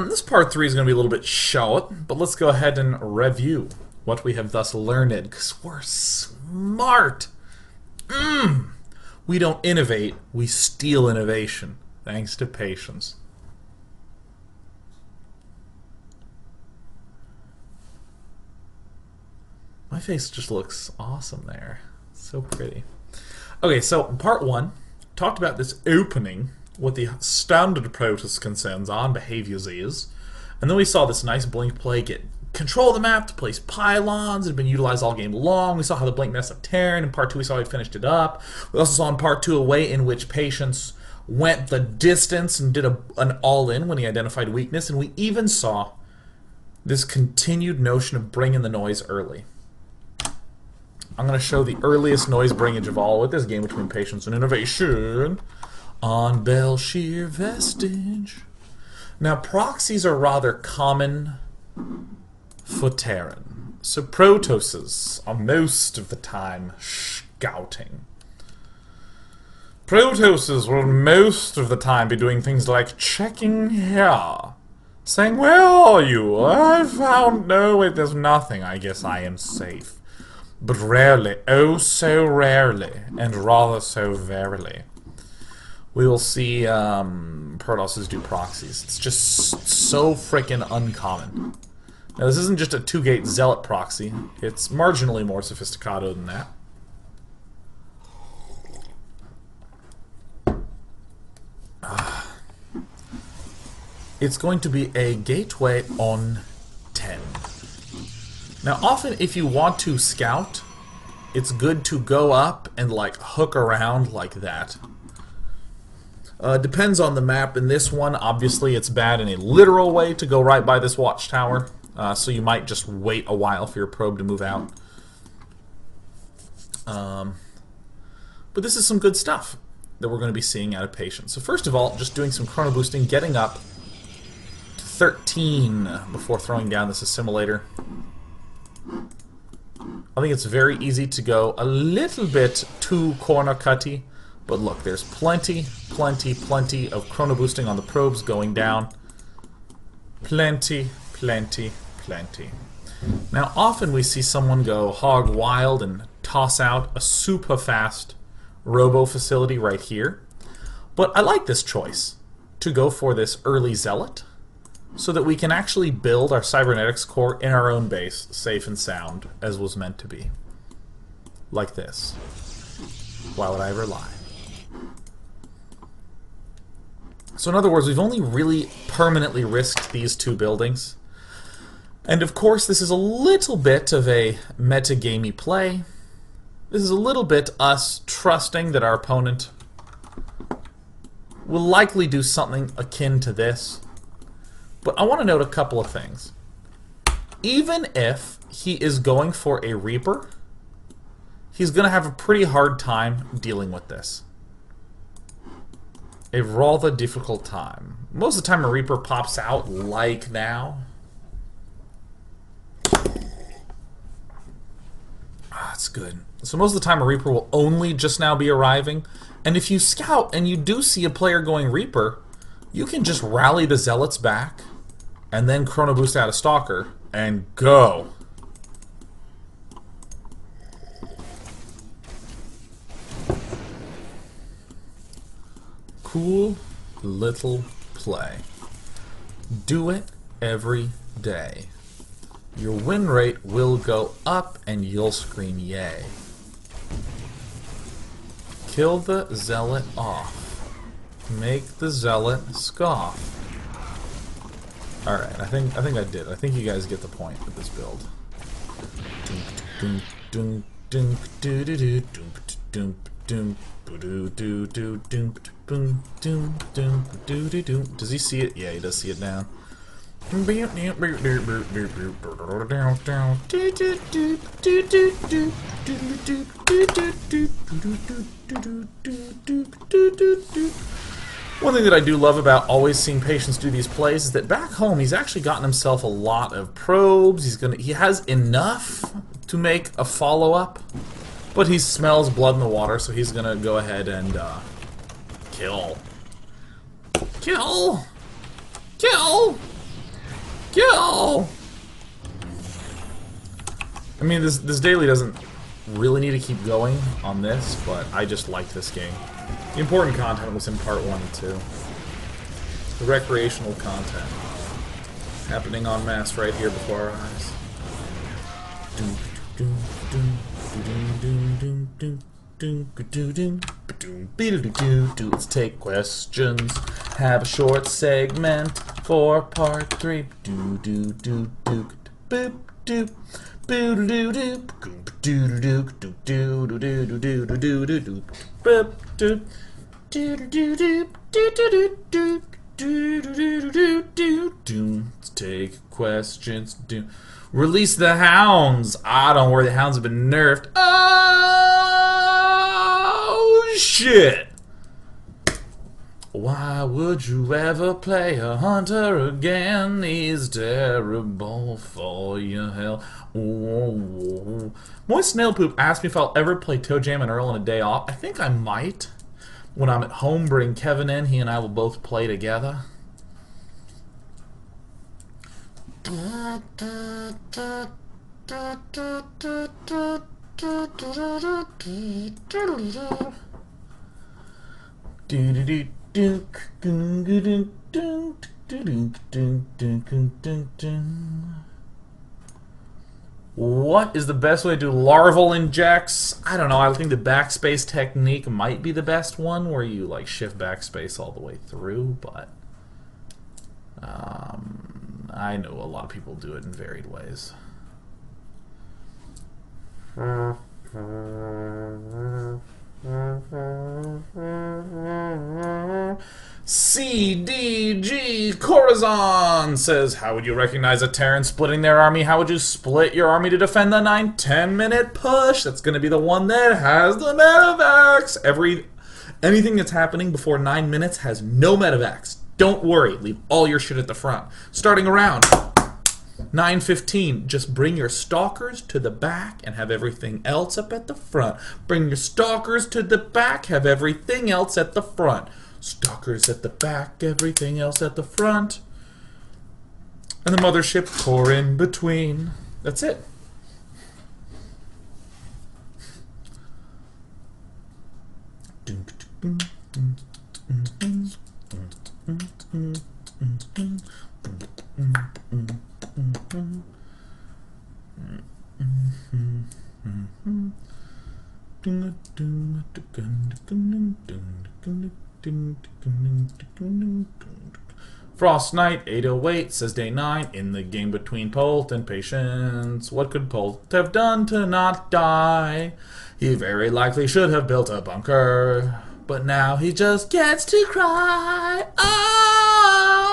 This part 3 is going to be a little bit short, but let's go ahead and review what we have thus learned, because we're smart. We don't innovate, we steal innovation, thanks to patience. My face just looks awesome there. So pretty. Okay, so part 1 talked about this opening, what the standard protest concerns on behaviors is, and then we saw this nice blink play get control the map to place pylons. It had been utilized all game long. We saw how the blink messed up Terran. In part 2 we saw how he finished it up. We also saw in part 2 a way in which Patience went the distance and did an all-in when he identified weakness, and we even saw this continued notion of bringing the noise early. I'm going to show the earliest noise bringage of all with this game between Patience and Innovation on Belshir Vestige. Now, proxies are rather common for Terran, so Protosses are most of the time scouting. Protosses will most of the time be doing things like checking here, saying, "Where are you? I found no wait, there's nothing. I guess I am safe." But rarely, oh so rarely, and rather so verily, we will see Protosses do proxies. It's just so frickin' uncommon. Now, this isn't just a 2-gate Zealot proxy. It's marginally more sophisticated than that. It's going to be a gateway on 10. Now, often if you want to scout, it's good to go up and, like, hook around like that. Depends on the map. In this one, obviously, it's bad in a literal way to go right by this watchtower. So you might just wait a while for your probe to move out. But this is some good stuff that we're going to be seeing out of Patience. So first of all, just doing some chrono boosting, getting up to 13 before throwing down this assimilator. I think it's very easy to go a little bit too corner cutty, but look, there's plenty of chrono boosting on the probes going down. Plenty. Now, often we see someone go hog wild and toss out a super fast robo facility right here, but I like this choice to go for this early Zealot, so that we can actually build our cybernetics core in our own base, safe and sound, as was meant to be. Like this. Why would I ever lie? So in other words, we've only really permanently risked these 2 buildings. And of course, this is a little bit of a metagamey play. This is a little bit us trusting that our opponent will likely do something akin to this. But I want to note a couple of things. Even if he is going for a Reaper, he's going to have a pretty hard time dealing with this. A rather difficult time. Most of the time a Reaper pops out like now. That's good. So most of the time a Reaper will only just now be arriving. And if you scout and you do see a player going Reaper, you can just rally the Zealots back and then chrono boost out a Stalker and go. Cool little play. Do it every day. Your win rate will go up and you'll scream yay. Kill the Zealot off. Make the Zealot scoff. Alright, I think I did. I think you guys get the point with this build. Does he see it? Yeah, he does see it now. One thing that I do love about always seeing Patience do these plays is that back home he's actually gotten himself a lot of probes. He has enough to make a follow-up, but he smells blood in the water, so he's gonna go ahead and Kill. Kill! Kill! Kill! I mean, this daily doesn't really need to keep going on this, but I just like this game. The important content was in part 1 and 2. The recreational content happening en masse right here before our eyes. Let's take questions. Have a short segment for part 3. Let's take questions. Release the hounds. Ah, don't worry, the hounds have been nerfed. Oh, shit. Why would you ever play a hunter again? He's terrible for your health. Oh. Moist Snail Poop asked me if I'll ever play Toe Jam and Earl on a day off. I think I might. When I'm at home, bring Kevin in. He and I will both play together. What is the best way to do larval injects? I don't know. I think the backspace technique might be the best one, where you like shift backspace all the way through, but I know a lot of people do it in varied ways. CDG Corazon says, how would you recognize a Terran splitting their army? How would you split your army to defend the 9-10 minute push? That's going to be the one that has the medevacs. Anything that's happening before 9 minutes has no medevacs. Don't worry, leave all your shit at the front. Starting around 9:15, just bring your stalkers to the back and have everything else up at the front. Bring your stalkers to the back, have everything else at the front. Stalkers at the back, everything else at the front. And the mothership core in between. That's it. Frost Knight 808 says day 9 in the game between Polt and Patience. What could Polt have done to not die? He very likely should have built a bunker, but now he just gets to cry. Oh!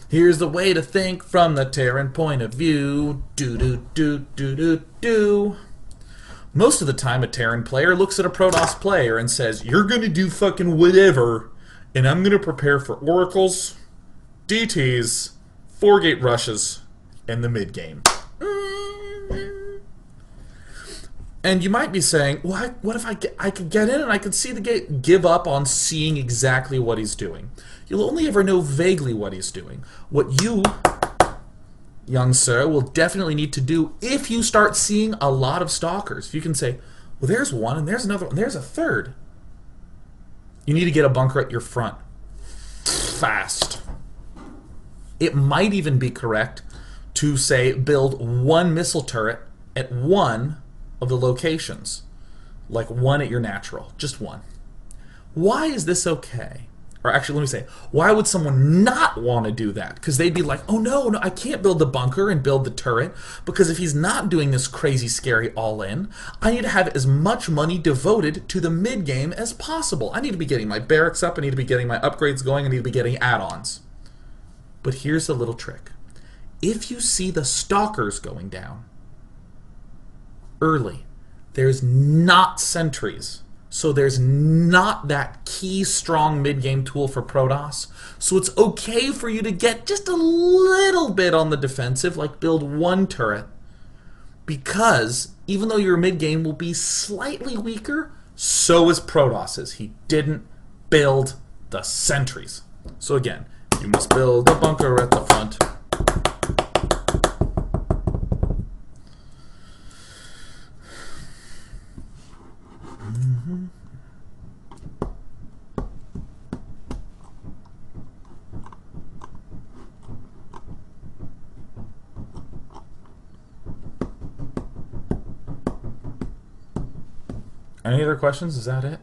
Here's the way to think from the Terran point of view. Do. Most of the time, a Terran player looks at a Protoss player and says, you're going to do fucking whatever, and I'm going to prepare for Oracles, DTs, 4-gate rushes, and the mid-game. And you might be saying, well, what if I could get in and I could see the gate? Give up on seeing exactly what he's doing. You'll only ever know vaguely what he's doing. What you, young sir, will definitely need to do if you start seeing a lot of stalkers. If you can say, well, there's one, and there's another one, and there's a third. You need to get a bunker at your front. Fast. It might even be correct to say build one missile turret at one of the locations. Like one at your natural. Just one. Why is this okay? Or actually, let me say, why would someone not want to do that? Because they'd be like, oh no, I can't build the bunker and build the turret, because if he's not doing this crazy, scary all-in, I need to have as much money devoted to the mid-game as possible. I need to be getting my barracks up, I need to be getting my upgrades going, I need to be getting add-ons. But here's a little trick. If you see the stalkers going down early, there's not sentries. So there's not that key strong mid-game tool for Protoss. So it's okay for you to get just a little bit on the defensive, like build one turret. Because even though your mid-game will be slightly weaker, So is Protos's. He didn't build the sentries. So again, you must build a bunker at the front. Any other questions? Is that it?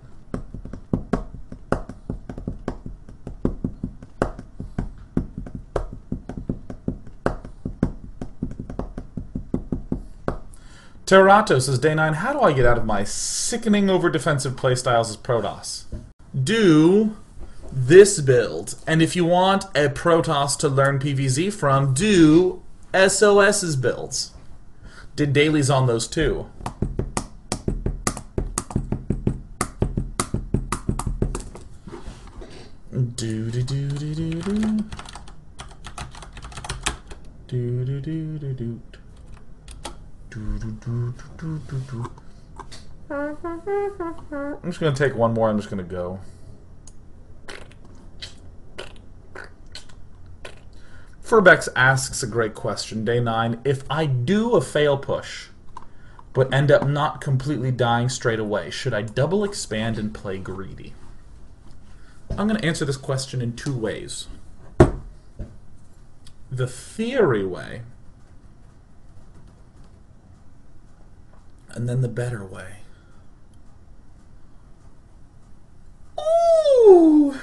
Terrato says, Day 9, how do I get out of my sickening over defensive playstyles as Protoss? Do this build. And if you want a Protoss to learn PvZ from, do SOS's builds. Did dailies on those too. Do do do do do do. Do do do do do. Do do do do do do. I'm just gonna take one more. I'm just gonna go. Furbex asks a great question. Day 9. If I do a fail push, but end up not completely dying straight away, should I double expand and play greedy? I'm going to answer this question in two ways. The theory way, and then the better way. Ooh!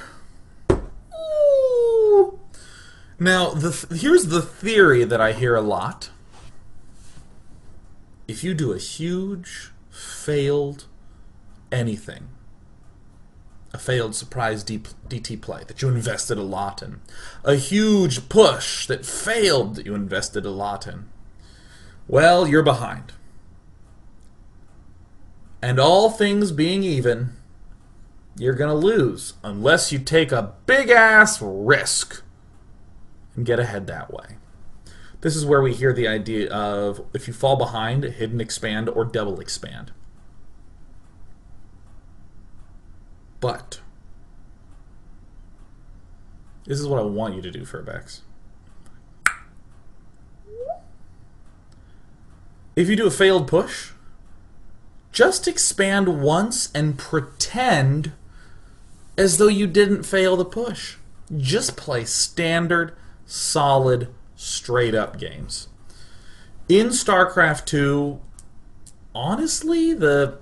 Ooh! Now, here's the theory that I hear a lot. If you do a huge, failed anything, a failed surprise DT play that you invested a lot in, a huge push that failed that you invested a lot in, well, you're behind. And all things being even, you're going to lose unless you take a big-ass risk and get ahead that way. This is where we hear the idea of, if you fall behind, hidden expand or double expand. But this is what I want you to do, Furbex. If you do a failed push, just expand once and pretend as though you didn't fail the push. Just play standard, solid, straight-up games. In StarCraft 2, honestly, the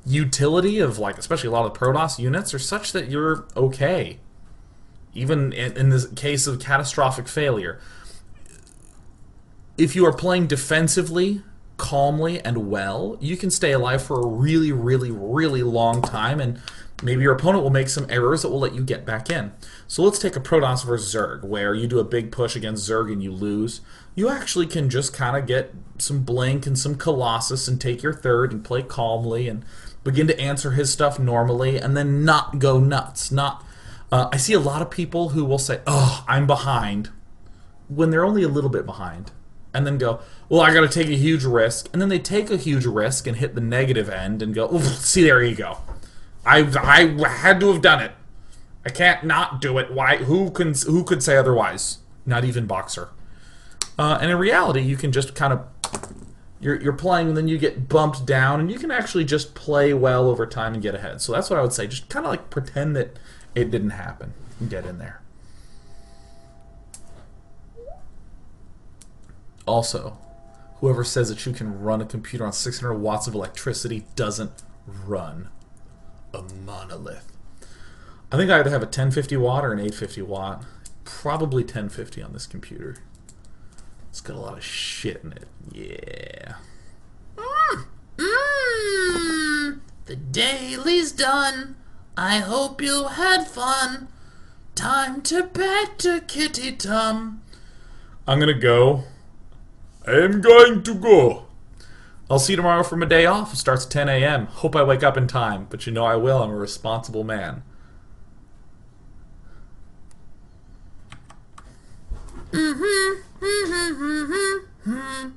utility of, like, especially a lot of the Protoss units are such that you're okay. Even in this case of catastrophic failure. If you are playing defensively, calmly, and well, you can stay alive for a really, really, really long time, and maybe your opponent will make some errors that will let you get back in. So let's take a Protoss versus Zerg, where you do a big push against Zerg and you lose. You actually can just kind of get some Blink and some Colossus and take your third and play calmly and begin to answer his stuff normally, and then not go nuts. I see a lot of people who will say, oh, I'm behind, when they're only a little bit behind, and then go, well, I got to take a huge risk, and then they take a huge risk and hit the negative end and go, see, there you go. I had to have done it. I can't not do it. Why? Who could say otherwise? Not even Boxer. And in reality, you can just kind of, you're playing and then you get bumped down, and you can actually just play well over time and get ahead. So that's what I would say. Just kind of like pretend that it didn't happen and get in there. Also, whoever says that you can run a computer on 600 watts of electricity doesn't run a monolith. I think I either have a 1050 watt or an 850 watt. Probably 1050 on this computer. It's got a lot of shit in it. Yeah. The daily's done. I hope you had fun. Time to bed to kitty tum. I'm gonna go. I'm going to go. I'll see you tomorrow for my day off. It starts at 10 a.m. Hope I wake up in time, but you know I will. I'm a responsible man. Mm-hmm. Mm-hmm. Mm-hmm.